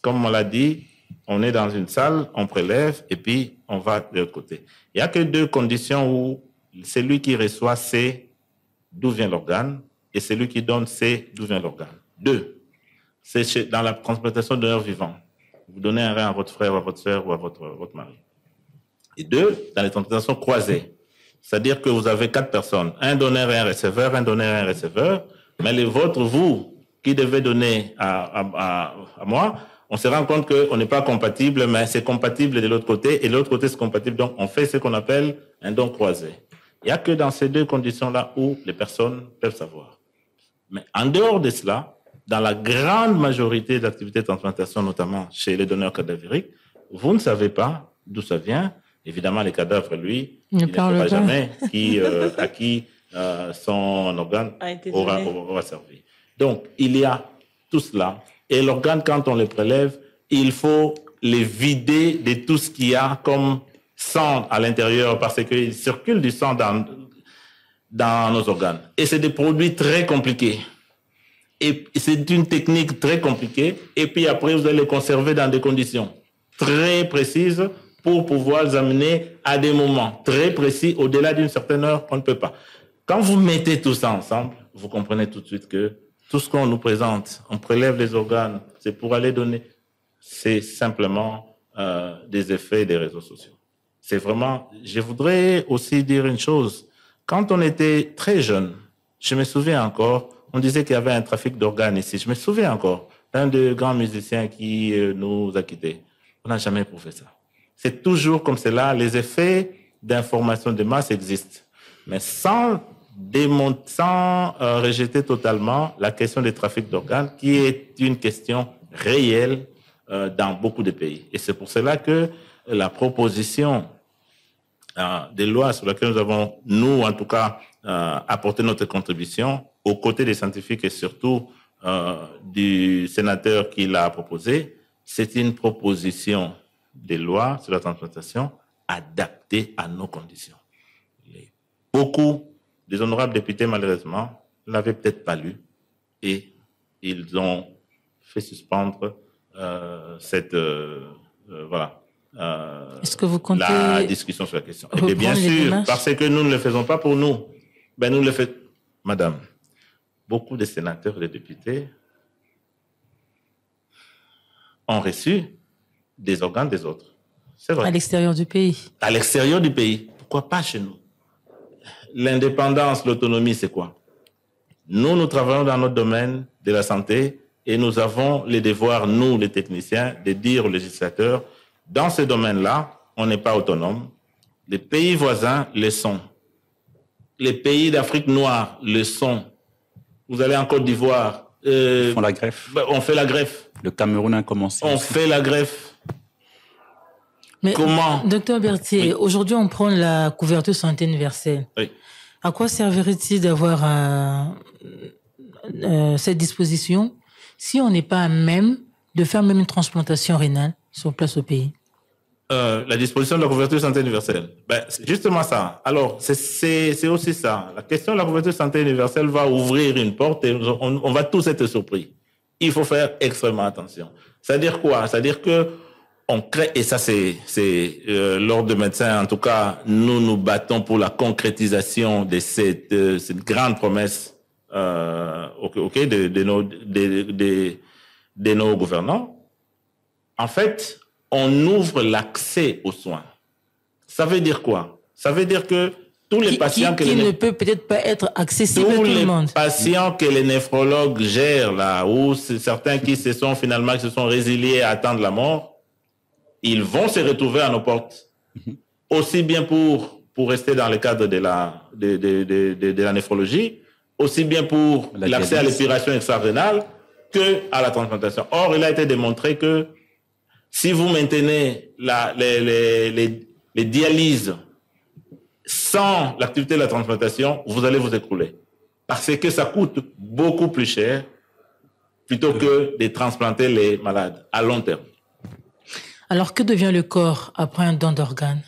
comme on l'a dit, on est dans une salle, on prélève et puis on va de l'autre côté. Il n'y a que 2 conditions où celui qui reçoit sait d'où vient l'organe et celui qui donne sait d'où vient l'organe. 2. C'est dans la transplantation de donneur vivant. Vous donnez un rein à votre frère ou à votre soeur ou à votre mari. Et 2, dans les transplantations croisées. C'est-à-dire que vous avez 4 personnes, un donneur et un receveur, mais les vôtres, vous, qui devez donner à moi, on se rend compte qu'on n'est pas compatible, mais c'est compatible de l'autre côté, et de l'autre côté, c'est compatible. Donc, on fait ce qu'on appelle un don croisé. Il n'y a que dans ces 2 conditions-là où les personnes peuvent savoir. Mais en dehors de cela, dans la grande majorité d'activités de transplantation, notamment chez les donneurs cadavériques, vous ne savez pas d'où ça vient. Évidemment, les cadavres, lui, il ne saura jamais à qui son organe aura servi. Donc, il y a tout cela. Et l'organe, quand on le prélève, il faut les vider de tout ce qu'il y a comme sang à l'intérieur parce qu'il circule du sang dans nos organes. Et c'est des produits très compliqués. Et c'est une technique très compliquée. Et puis après, vous allez les conserver dans des conditions très précises pour pouvoir les amener à des moments très précis. Au-delà d'une certaine heure, on ne peut pas. Quand vous mettez tout ça ensemble, vous comprenez tout de suite que tout ce qu'on nous présente, on prélève les organes, c'est pour aller donner, c'est simplement des effets des réseaux sociaux. C'est vraiment... Je voudrais aussi dire une chose. Quand on était très jeune, je me souviens encore, on disait qu'il y avait un trafic d'organes ici. Je me souviens encore d'un des grands musiciens qui nous a quittés. On n'a jamais prouvé ça. C'est toujours comme cela. Les effets d'information de masse existent. Mais sans rejeter totalement la question des trafics d'organes, qui est une question réelle dans beaucoup de pays. Et c'est pour cela que la proposition des lois sur lesquelles nous avons, nous en tout cas, apporté notre contribution aux côtés des scientifiques et surtout du sénateur qui l'a proposé. C'est une proposition de loi sur la transplantation adaptée à nos conditions. Beaucoup des honorables députés, malheureusement, ne l'avaient peut-être pas lu et ils ont fait suspendre Est-ce que vous comptez la discussion sur la question. Et bien sûr, parce que nous ne le faisons pas pour nous. Ben, nous le faisons. Madame, beaucoup de sénateurs et de députés ont reçu des organes des autres. C'est vrai. À l'extérieur du pays. À l'extérieur du pays. Pourquoi pas chez nous? L'indépendance, l'autonomie, c'est quoi? Nous travaillons dans notre domaine de la santé et nous avons les devoirs, nous, les techniciens, de dire aux législateurs, dans ce domaine-là, on n'est pas autonome. Les pays voisins le sont. Les pays d'Afrique noire le sont. Vous allez en Côte d'Ivoire. Ils font la greffe. On fait la greffe. Le Cameroun a commencé. On fait la greffe. Mais, comment? Docteur Berthier, oui. Aujourd'hui, on prend la couverture santé universelle. Oui. À quoi servirait-il d'avoir cette disposition si on n'est pas à même de faire même une transplantation rénale sur place au pays? La disposition de la couverture santé universelle. Ben, c'est justement ça. Alors, c'est aussi ça. La question de la couverture santé universelle va ouvrir une porte et on va tous être surpris. Il faut faire extrêmement attention. C'est-à-dire quoi? C'est-à-dire que on crée, et ça c'est l'ordre de médecins, en tout cas, nous battons pour la concrétisation de cette grande promesse de nos gouvernants. En fait, on ouvre l'accès aux soins. Ça veut dire quoi? Ça veut dire que tous les patients qui ne peut peut-être pas être accessible à tout le monde. Tous les patients que les néphrologues gèrent là, ou certains qui se sont résiliés à attendre la mort, ils vont se retrouver à nos portes. Aussi bien pour rester dans le cadre de la néphrologie, aussi bien pour l'accès à l'épuration extra-rénale que à la transplantation. Or, il a été démontré que si vous maintenez les dialyses sans l'activité de la transplantation, vous allez vous écrouler. Parce que ça coûte beaucoup plus cher plutôt que de transplanter les malades à long terme. Alors, que devient le corps après un don d'organes,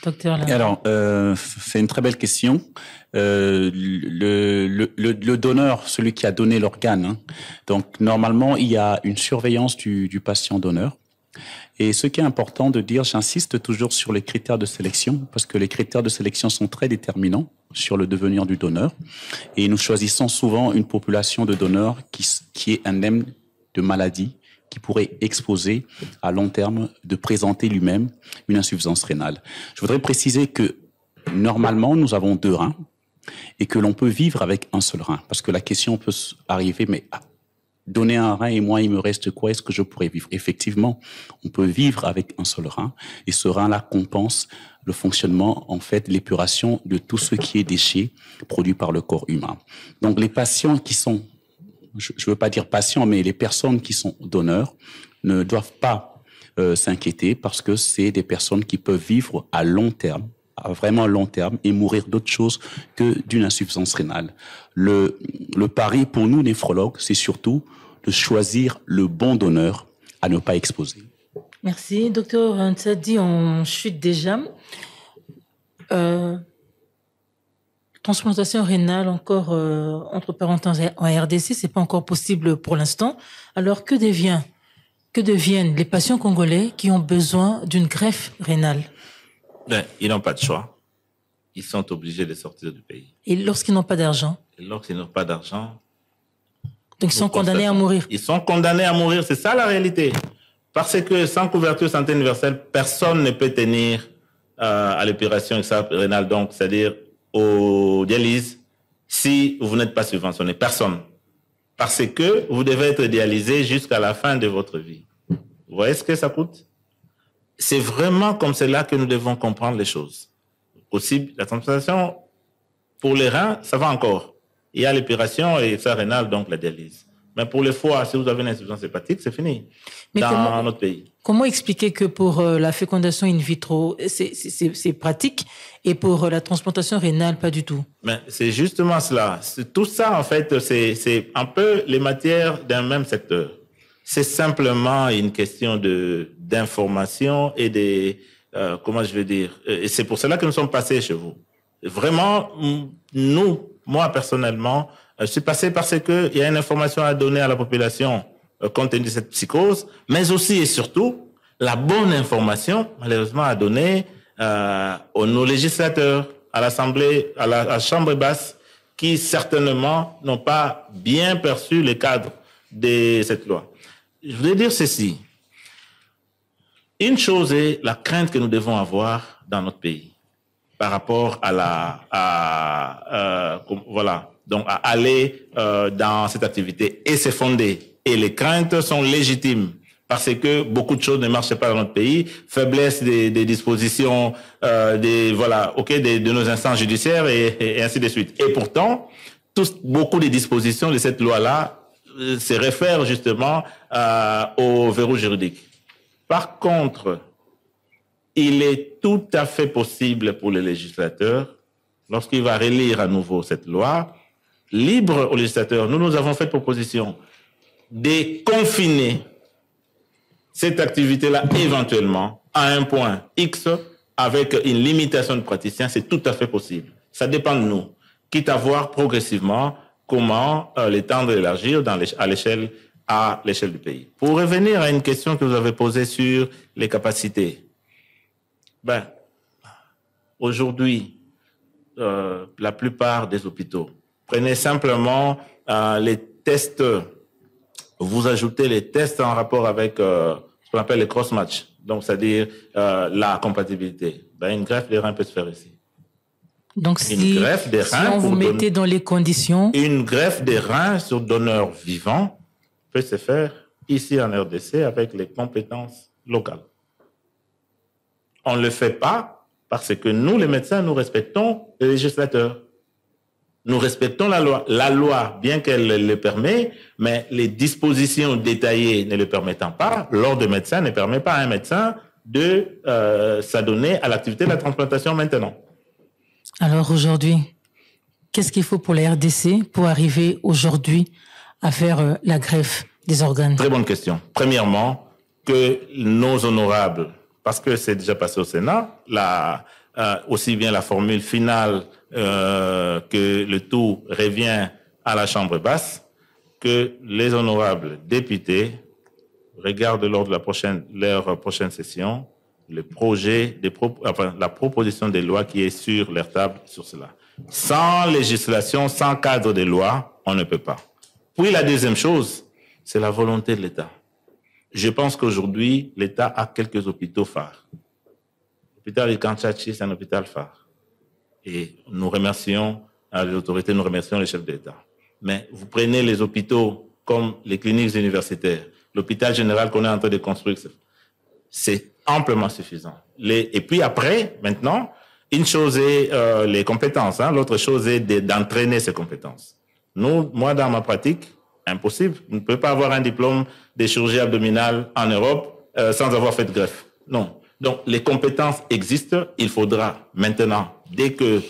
docteur Lamar? Alors, c'est une très belle question. Le donneur, celui qui a donné l'organe, hein, donc normalement, il y a une surveillance du patient donneur. Et ce qui est important de dire, j'insiste toujours sur les critères de sélection, parce que les critères de sélection sont très déterminants sur le devenir du donneur. Et nous choisissons souvent une population de donneurs qui est indemne de maladie, qui pourrait exposer à long terme de présenter lui-même une insuffisance rénale. Je voudrais préciser que normalement, nous avons 2 reins et que l'on peut vivre avec un seul rein. Parce que la question peut arriver, mais donner un rein et moi, il me reste quoi? Est-ce que je pourrais vivre? Effectivement, on peut vivre avec un seul rein et ce rein-là compense le fonctionnement, en fait, l'épuration de tout ce qui est déchets produits par le corps humain. Donc, les patients qui sont je ne veux pas dire patients, mais les personnes qui sont donneurs ne doivent pas s'inquiéter parce que c'est des personnes qui peuvent vivre à long terme, à vraiment long terme, et mourir d'autre chose que d'une insuffisance rénale. Le pari pour nous, néphrologues, c'est surtout de choisir le bon donneur à ne pas exposer. Merci. Docteur Ntsadi, on chute déjà. Transplantation rénale encore entre parenthèses en RDC, c'est pas encore possible pour l'instant. Alors que deviennent les patients congolais qui ont besoin d'une greffe rénale? Ben, ils n'ont pas de choix. Ils sont obligés de sortir du pays. Et lorsqu'ils n'ont pas d'argent? Donc ils sont condamnés à mourir. Ils sont condamnés à mourir, c'est ça la réalité. Parce que sans couverture santé universelle, personne ne peut tenir à l'épuration extra-rénale, donc c'est-à-dire aux dialyses, si vous n'êtes pas subventionné. Personne. Parce que vous devez être dialysé jusqu'à la fin de votre vie. Vous voyez ce que ça coûte? C'est vraiment comme cela que nous devons comprendre les choses. Aussi, la transplantation, pour les reins, ça va encore. Il y a l'épuration et ça rénale, donc la dialyse. Mais pour les foies, si vous avez une insuffisance hépatique, c'est fini dans notre pays. Comment expliquer que pour la fécondation in vitro, c'est pratique et pour la transplantation rénale, pas du tout? Mais c'est justement cela. Tout ça, en fait, c'est un peu les matières d'un même secteur. C'est simplement une question d'information et comment je vais dire. Et c'est pour cela que nous sommes passés chez vous. Vraiment, moi personnellement, je suis passé parce que il y a une information à donner à la population compte tenu de cette psychose, mais aussi et surtout la bonne information, malheureusement, à donner nos législateurs, à l'Assemblée, à la Chambre basse, qui certainement n'ont pas bien perçu le cadre de cette loi. Je voudrais dire ceci. Une chose est la crainte que nous devons avoir dans notre pays par rapport donc à aller dans cette activité, et c'est fondé. Et les craintes sont légitimes parce que beaucoup de choses ne marchent pas dans notre pays, faiblesse des dispositions de nos instances judiciaires et ainsi de suite. Et pourtant, beaucoup de dispositions de cette loi-là se réfèrent justement au verrou juridique. Par contre, il est tout à fait possible pour le législateur, lorsqu'il va relire à nouveau cette loi, libre au législateur, nous avons fait proposition de confiner cette activité-là éventuellement à un point X avec une limitation de praticiens, c'est tout à fait possible. Ça dépend de nous, quitte à voir progressivement comment l'étendre et l'élargir à l'échelle du pays. Pour revenir à une question que vous avez posée sur les capacités, aujourd'hui, la plupart des hôpitaux, prenez simplement les tests, vous ajoutez les tests en rapport avec ce qu'on appelle les cross-match, donc c'est-à-dire la compatibilité. Une greffe des reins peut se faire ici. Donc si on vous mettait dans les conditions... Une greffe des reins sur donneur vivant peut se faire ici en RDC avec les compétences locales. On ne le fait pas parce que nous, les médecins, nous respectons les législateurs. Nous respectons la loi. La loi, bien qu'elle le permet, mais les dispositions détaillées ne le permettant pas, l'ordre de médecin ne permet pas à un médecin de s'adonner à l'activité de la transplantation maintenant. Alors aujourd'hui, qu'est-ce qu'il faut pour la RDC pour arriver aujourd'hui à faire la greffe des organes? Très bonne question. Premièrement, que nos honorables, parce que c'est déjà passé au Sénat, aussi bien la formule finale que le tout revient à la Chambre basse, que les honorables députés regardent lors de leur prochaine session la proposition de loi qui est sur leur table sur cela. Sans législation, sans cadre de loi, on ne peut pas. Puis la deuxième chose, c'est la volonté de l'État. Je pense qu'aujourd'hui, l'État a quelques hôpitaux phares. L'hôpital de Kanchachi, c'est un hôpital phare. Et nous remercions les autorités, nous remercions les chefs d'État. Mais vous prenez les hôpitaux comme les cliniques universitaires, l'hôpital général qu'on est en train de construire, c'est amplement suffisant. Et puis après, maintenant, une chose est les compétences, l'autre chose est d'entraîner ces compétences. Moi, dans ma pratique, impossible. On ne peut pas avoir un diplôme de chirurgie abdominale en Europe sans avoir fait de greffe. Non. Donc, les compétences existent. Il faudra maintenant, dès que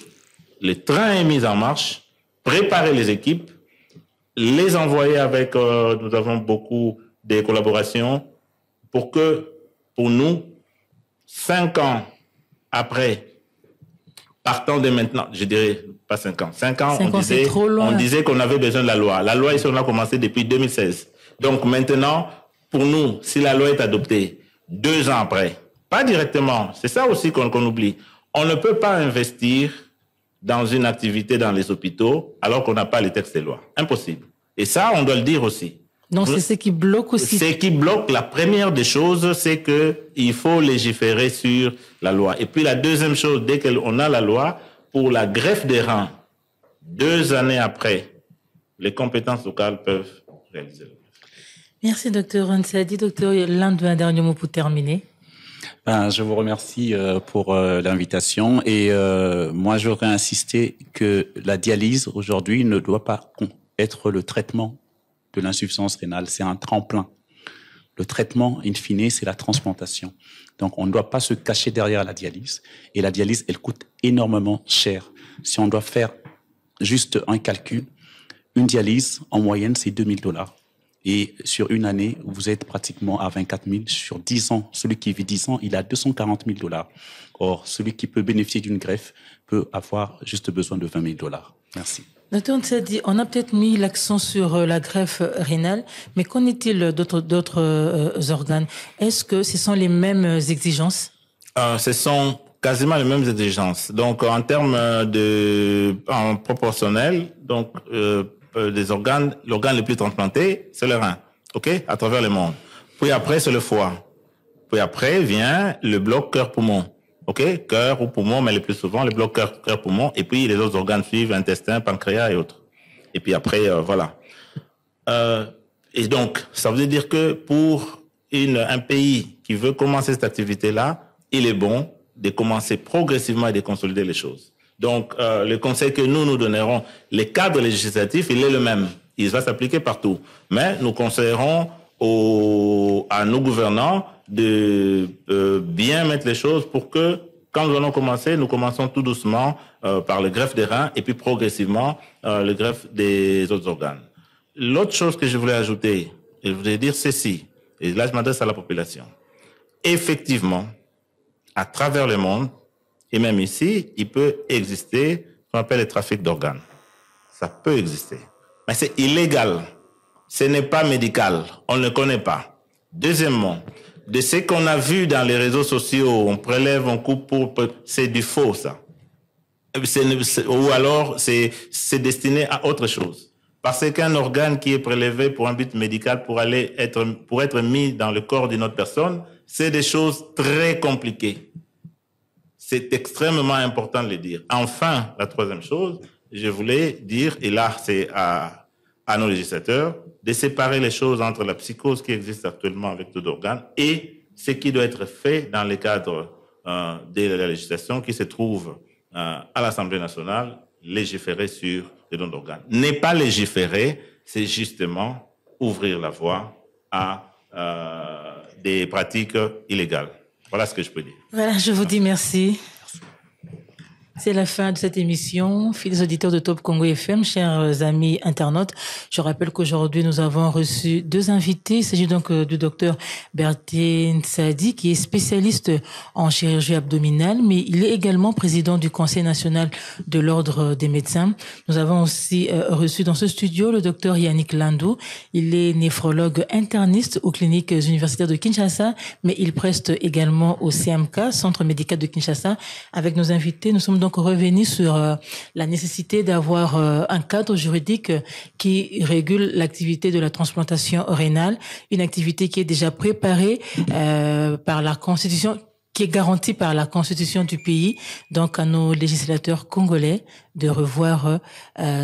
le train est mis en marche, préparer les équipes, les envoyer avec, nous avons beaucoup de collaborations pour nous, 5 ans après, partant de maintenant, je dirais pas 5 ans. 5 ans, on disait qu'on avait besoin de la loi. La loi, ici, on a commencé depuis 2016. Donc maintenant, pour nous, si la loi est adoptée 2 ans après, pas directement, c'est ça aussi qu'on oublie. On ne peut pas investir dans une activité dans les hôpitaux alors qu'on n'a pas les textes de loi. Impossible. Et ça, on doit le dire aussi. Donc c'est ce qui bloque aussi. Ce qui bloque, la première des choses, c'est qu'il faut légiférer sur la loi. Et puis la deuxième chose, dès qu'on a la loi, pour la greffe des reins, 2 années après, les compétences locales peuvent réaliser. Merci, docteur Ansadi. Docteur, l'un de un dernier mot pour terminer. Je vous remercie pour l'invitation. Et moi, j'aurais insisté que la dialyse, aujourd'hui, ne doit pas être le traitement de l'insuffisance rénale, c'est un tremplin. Le traitement, in fine, c'est la transplantation. Donc, on ne doit pas se cacher derrière la dialyse. Et la dialyse, elle coûte énormément cher. Si on doit faire juste un calcul, une dialyse, en moyenne, c'est $2,000. Et sur une année, vous êtes pratiquement à 24 000. Sur 10 ans, celui qui vit 10 ans, il a $240 000. Or, celui qui peut bénéficier d'une greffe peut avoir juste besoin de $20 000. Merci. Docteur Ntsadi, on a peut-être mis l'accent sur la greffe rénale, mais qu'en est-il d'autres organes? Est-ce que ce sont les mêmes exigences? Ce sont quasiment les mêmes exigences. Donc, en termes en proportionnel, donc l'organe le plus transplanté, c'est le rein, ok, à travers le monde. Puis après, c'est le foie. Puis après vient le bloc cœur-poumon, ok, cœur ou poumon, mais le plus souvent le bloc cœur-poumon. Et puis les autres organes suivent, intestin, pancréas et autres. Et puis après, voilà. Et donc, ça veut dire que pour un pays qui veut commencer cette activité-là, il est bon de commencer progressivement et de consolider les choses. Donc, le conseil que nous donnerons, le cadre législatif, il est le même. Il va s'appliquer partout. Mais nous conseillerons à nos gouvernants de bien mettre les choses pour que, quand nous allons commencer, nous commençons tout doucement par le greffe des reins et puis progressivement le greffe des autres organes. L'autre chose que je voulais ajouter, et je voulais dire ceci, et là je m'adresse à la population. Effectivement, à travers le monde, et même ici, il peut exister ce qu'on appelle le trafic d'organes. Ça peut exister. Mais c'est illégal. Ce n'est pas médical. On ne le connaît pas. Deuxièmement, de ce qu'on a vu dans les réseaux sociaux, on prélève, on coupe, c'est du faux, ça. Ou alors, c'est destiné à autre chose. Parce qu'un organe qui est prélevé pour un but médical pour être mis dans le corps d'une autre personne, c'est des choses très compliquées. C'est extrêmement important de le dire. Enfin, la troisième chose, je voulais dire, et là, c'est à nos législateurs, de séparer les choses entre la psychose qui existe actuellement avec tout organe et ce qui doit être fait dans le cadre de la législation qui se trouve à l'Assemblée nationale, légiférer sur les dons d'organes. Ne pas légiférer, c'est justement ouvrir la voie à des pratiques illégales. Voilà ce que je peux dire. Voilà, je vous dis merci. C'est la fin de cette émission. Fidèles auditeurs de Top Congo FM, chers amis internautes, je rappelle qu'aujourd'hui nous avons reçu deux invités. Il s'agit donc du docteur Bertin Ntsadi, qui est spécialiste en chirurgie abdominale, mais il est également président du Conseil national de l'Ordre des médecins. Nous avons aussi reçu dans ce studio le docteur Yannick Landou. Il est néphrologue interniste aux cliniques universitaires de Kinshasa, mais il preste également au CMK, Centre médical de Kinshasa. Avec nos invités, nous sommes donc revenir sur la nécessité d'avoir un cadre juridique qui régule l'activité de la transplantation rénale, une activité qui est déjà préparée par la Constitution, qui est garantie par la Constitution du pays. Donc à nos législateurs congolais de revoir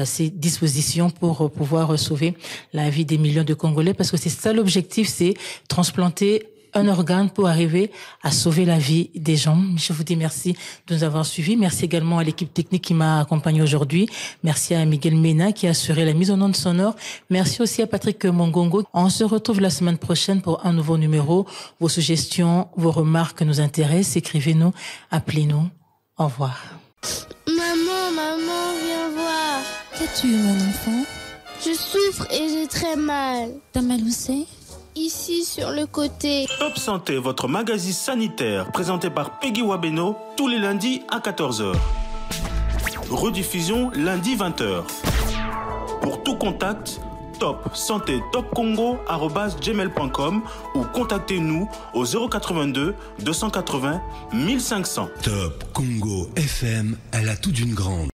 ces dispositions pour pouvoir sauver la vie des millions de Congolais, parce que c'est ça l'objectif, c'est transplanter un organe pour arriver à sauver la vie des gens. Je vous dis merci de nous avoir suivis. Merci également à l'équipe technique qui m'a accompagné aujourd'hui. Merci à Miguel Mena qui a assuré la mise en onde sonore. Merci aussi à Patrick Mongongo. On se retrouve la semaine prochaine pour un nouveau numéro. Vos suggestions, vos remarques nous intéressent. Écrivez-nous, appelez-nous. Au revoir. Maman, viens voir. Qu'as-tu, mon enfant? Je souffre et j'ai très mal. T'as mal où c'est? Ici, sur le côté. Top Santé, votre magazine sanitaire, présenté par Peggy Wabeno, tous les lundis à 14h. Rediffusion lundi 20h. Pour tout contact, Top Santé Top Congo @gmail.com ou contactez-nous au 082 280 1500. Top Congo FM à la toute d'une grande.